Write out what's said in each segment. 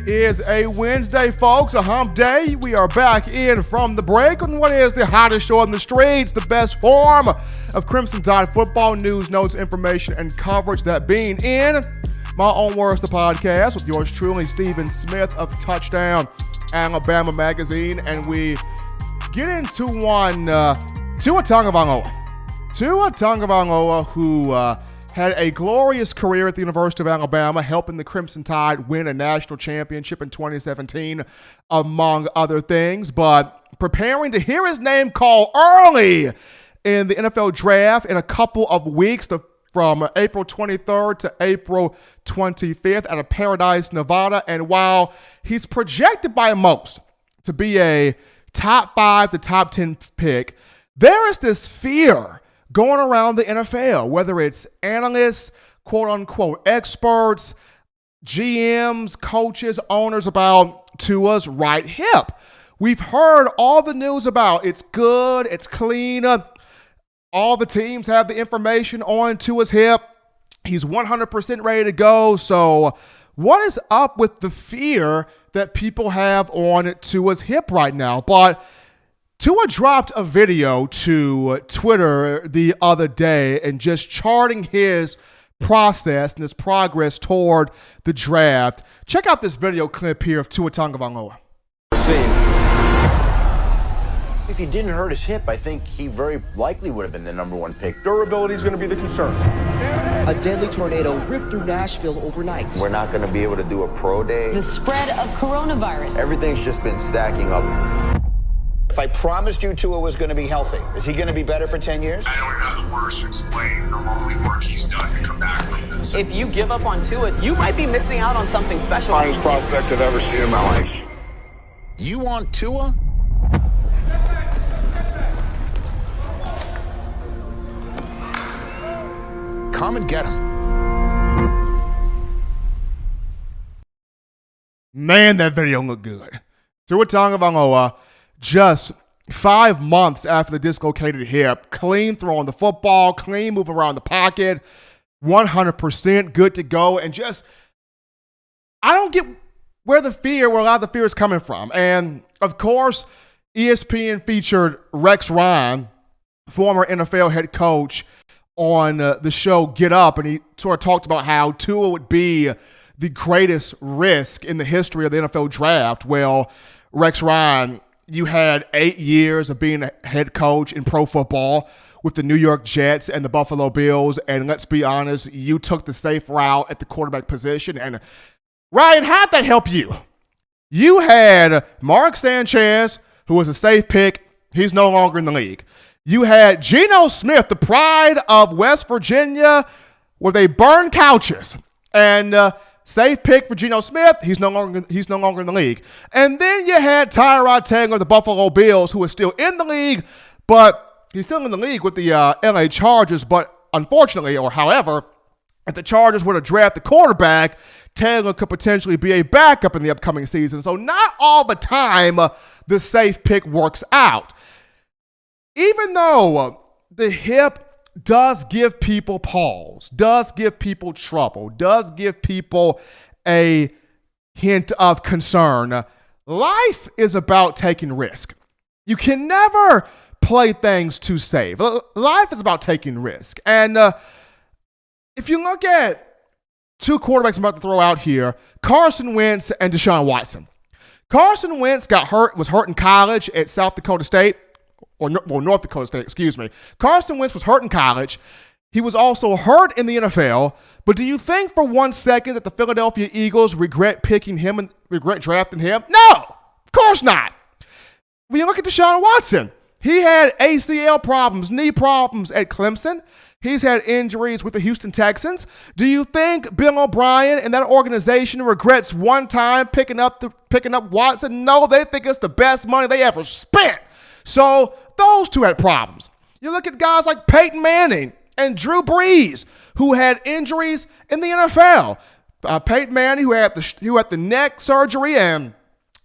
It is a Wednesday, folks, a hump day. We are back in from the break on what is the hottest show on the streets, the best form of Crimson Tide football news, notes, information, and coverage. That being in my own words, the podcast with yours truly, Stephen Smith of Touchdown Alabama Magazine, and we get into one Tua Tagovailoa. Tua Tagovailoa, who had a glorious career at the University of Alabama, helping the Crimson Tide win a national championship in 2017, among other things, but preparing to hear his name called early in the NFL draft in a couple of weeks, from April 23rd to April 25th out of Paradise, Nevada. And while he's projected by most to be a top 5 to top 10 pick, there is this fear going around the NFL, whether it's analysts, quote-unquote experts, GMs, coaches, owners, about Tua's right hip. We've heard all the news about it's good, it's clean, all the teams have the information on Tua's hip. He's 100% ready to go. So what is up with the fear that people have on Tua's hip right now? But Tua dropped a video to Twitter the other day and just charting his process and his progress toward the draft. Check out this video clip here of Tua Tagovailoa. If he didn't hurt his hip, I think he very likely would have been the #1 pick. Durability is going to be the concern. A deadly tornado ripped through Nashville overnight. We're not going to be able to do a pro day. The spread of coronavirus. Everything's just been stacking up. If I promised you Tua was going to be healthy, is he going to be better for 10 years? I don't know the words to explain the lonely work he's done to come back from this. If you give up on Tua, you might be missing out on something special. Finest prospect I've ever seen in my life. You want Tua? Come and get him. Man, that video looked good. Tua Tagovailoa, just 5 months after the dislocated hip, clean throwing the football, clean moving around the pocket, 100% good to go. And just, I don't get where a lot of the fear is coming from. And of course, ESPN featured Rex Ryan, former NFL head coach, on the show Get Up, and he sort of talked about how Tua would be the greatest risk in the history of the NFL draft. Well, Rex Ryan, you had 8 years of being a head coach in pro football with the New York Jets and the Buffalo Bills, and let's be honest, you took the safe route at the quarterback position. And Ryan, how'd that help you? You had Mark Sanchez, who was a safe pick. He's no longer in the league. You had Geno Smith, the pride of West Virginia, where they burn couches. And safe pick for Geno Smith, he's no longer in the league. And then you had Tyrod Taylor of the Buffalo Bills, who is still in the league, but he's still in the league with the LA Chargers. But unfortunately, or however, if the Chargers were to draft the quarterback, Taylor could potentially be a backup in the upcoming season. So not all the time the safe pick works out. Even though the hip does give people pause, does give people trouble, does give people a hint of concern, life is about taking risk. You can never play things too safe. Life is about taking risk. And if you look at two quarterbacks I'm about to throw out here, Carson Wentz and Deshaun Watson. Carson Wentz was hurt in college at South Dakota State. North Dakota State, excuse me. Carson Wentz was hurt in college. He was also hurt in the NFL. But do you think for 1 second that the Philadelphia Eagles regret picking him and regret drafting him? No, of course not. When you look at Deshaun Watson, he had ACL problems, knee problems at Clemson. He's had injuries with the Houston Texans. Do you think Bill O'Brien and that organization regrets one time picking up Watson? No, they think it's the best money they ever spent. So those two had problems. You look at guys like Peyton Manning and Drew Brees, who had injuries in the NFL. Peyton Manning, who had the neck surgery, and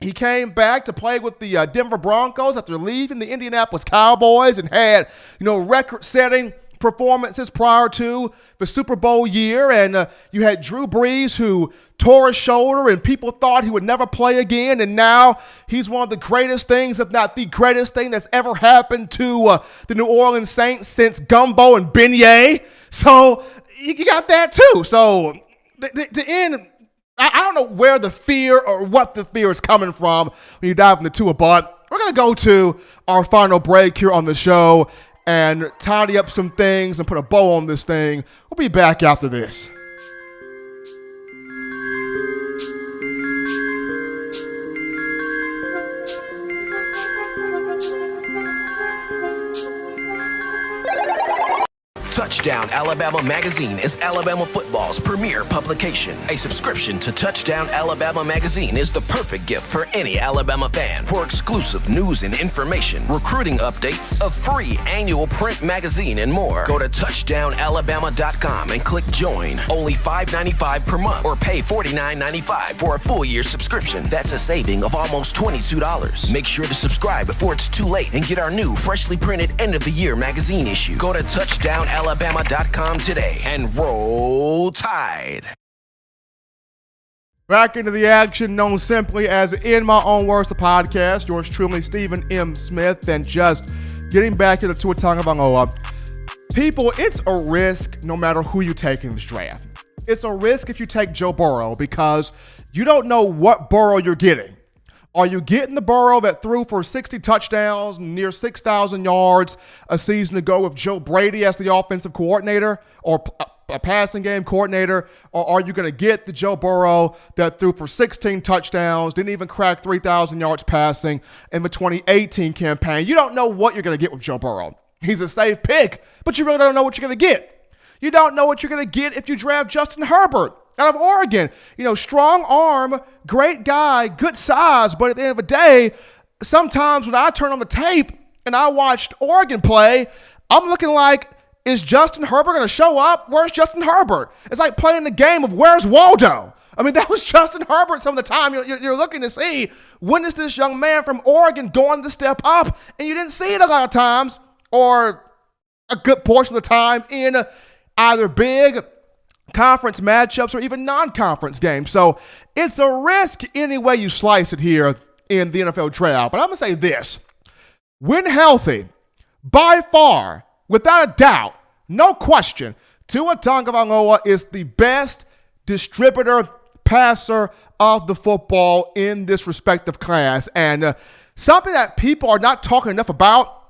he came back to play with the Denver Broncos after leaving the Indianapolis Cowboys and had, record-setting performances prior to the Super Bowl year, and you had Drew Brees, who tore his shoulder and people thought he would never play again, and now he's one of the greatest things, if not the greatest thing that's ever happened to the New Orleans Saints since gumbo and beignet. So you got that too. So to end, I don't know where the fear or what the fear is coming from when you dive into Tua, but we're going to go to our final break here on the show and tidy up some things and put a bow on this thing. We'll be back after this. Touchdown Alabama Magazine is Alabama football's premier publication. A subscription to Touchdown Alabama Magazine is the perfect gift for any Alabama fan. For exclusive news and information, recruiting updates, a free annual print magazine, and more, go to touchdownalabama.com and click join. Only $5.95 per month or pay $49.95 for a full year subscription. That's a saving of almost $22. Make sure to subscribe before it's too late and get our new freshly printed end of the year magazine issue. Go to touchdownalabama.com today and roll Tide. Back into the action, known simply as In My Own Words, the podcast. Yours truly, Stephen M. Smith, and just getting back into Tua Tagovailoa. People, it's a risk no matter who you take in this draft. It's a risk if you take Joe Burrow because you don't know what Burrow you're getting. Are you getting the Burrow that threw for 60 touchdowns, near 6,000 yards a season ago with Joe Brady as the offensive coordinator or a passing game coordinator? Or are you going to get the Joe Burrow that threw for 16 touchdowns, didn't even crack 3,000 yards passing in the 2018 campaign? You don't know what you're going to get with Joe Burrow. He's a safe pick, but you really don't know what you're going to get. You don't know what you're going to get if you draft Justin Herbert out of Oregon. You know, strong arm, great guy, good size, but at the end of the day, sometimes when I turn on the tape and I watched Oregon play, I'm looking like, is Justin Herbert going to show up? Where's Justin Herbert? It's like playing the game of where's Waldo? I mean, that was Justin Herbert some of the time. You're looking to see, when is this young man from Oregon going to step up? And you didn't see it a lot of times, or a good portion of the time, in either big conference matchups or even non-conference games. So it's a risk any way you slice it here in the NFL draft. But I'm going to say this. When healthy, by far, without a doubt, no question, Tua Tagovailoa is the best distributor, passer of the football in this respective class. And something that people are not talking enough about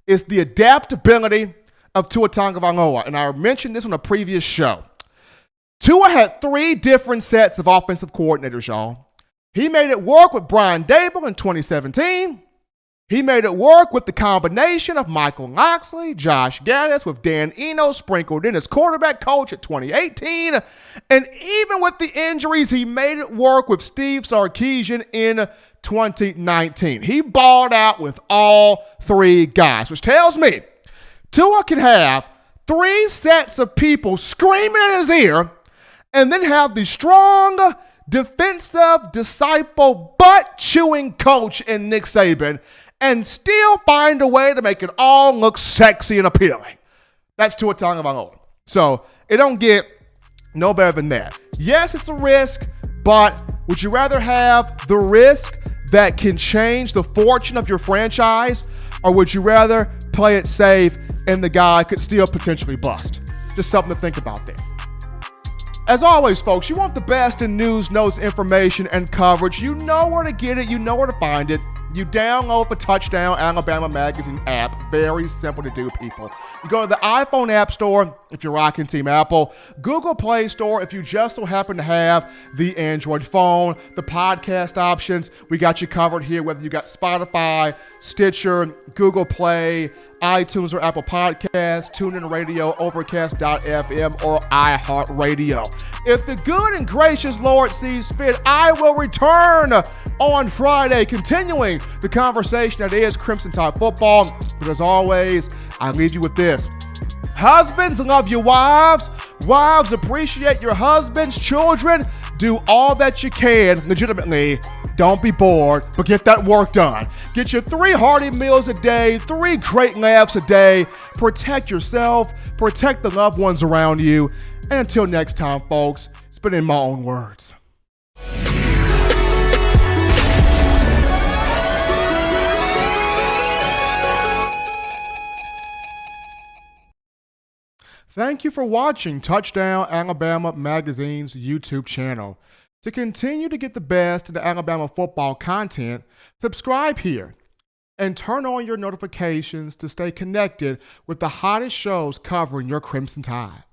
is the adaptability of Tua Tagovailoa. And I mentioned this on a previous show. Tua had 3 different sets of offensive coordinators, y'all. He made it work with Brian Dable in 2017. He made it work with the combination of Michael Locksley, Josh Gaddis, with Dan Eno sprinkled in as quarterback coach at 2018. And even with the injuries, he made it work with Steve Sarkisian in 2019. He balled out with all 3 guys, which tells me Tua can have 3 sets of people screaming in his ear and then have the strong, defensive, disciple, butt-chewing coach in Nick Saban and still find a way to make it all look sexy and appealing. That's Tua Tagovailoa. So it don't get no better than that. Yes, it's a risk, but would you rather have the risk that can change the fortune of your franchise, or would you rather play it safe and the guy could still potentially bust? Just something to think about there. As always, folks, you want the best in news, notes, information, and coverage. You know where to get it. You know where to find it. You download the Touchdown Alabama Magazine app. Very simple to do, people. You go to the iPhone App Store if you're rocking Team Apple, Google Play Store if you just so happen to have the Android phone, the podcast options. We got you covered here, whether you got Spotify, Stitcher, Google Play, iTunes or Apple Podcasts, TuneIn Radio, Overcast.fm, or iHeartRadio. If the good and gracious Lord sees fit, I will return on Friday, continuing the conversation that is Crimson Tide football. But as always, I leave you with this. Husbands, love your wives. Wives, appreciate your husbands. Children, do all that you can legitimately Don't be bored, but get that work done. Get your 3 hearty meals a day, 3 great laughs a day. Protect yourself, protect the loved ones around you. And until next time, folks, it's been in my own words. Thank you for watching Touchdown Alabama Magazine's YouTube channel. To continue to get the best of the Alabama football content, subscribe here and turn on your notifications to stay connected with the hottest shows covering your Crimson Tide.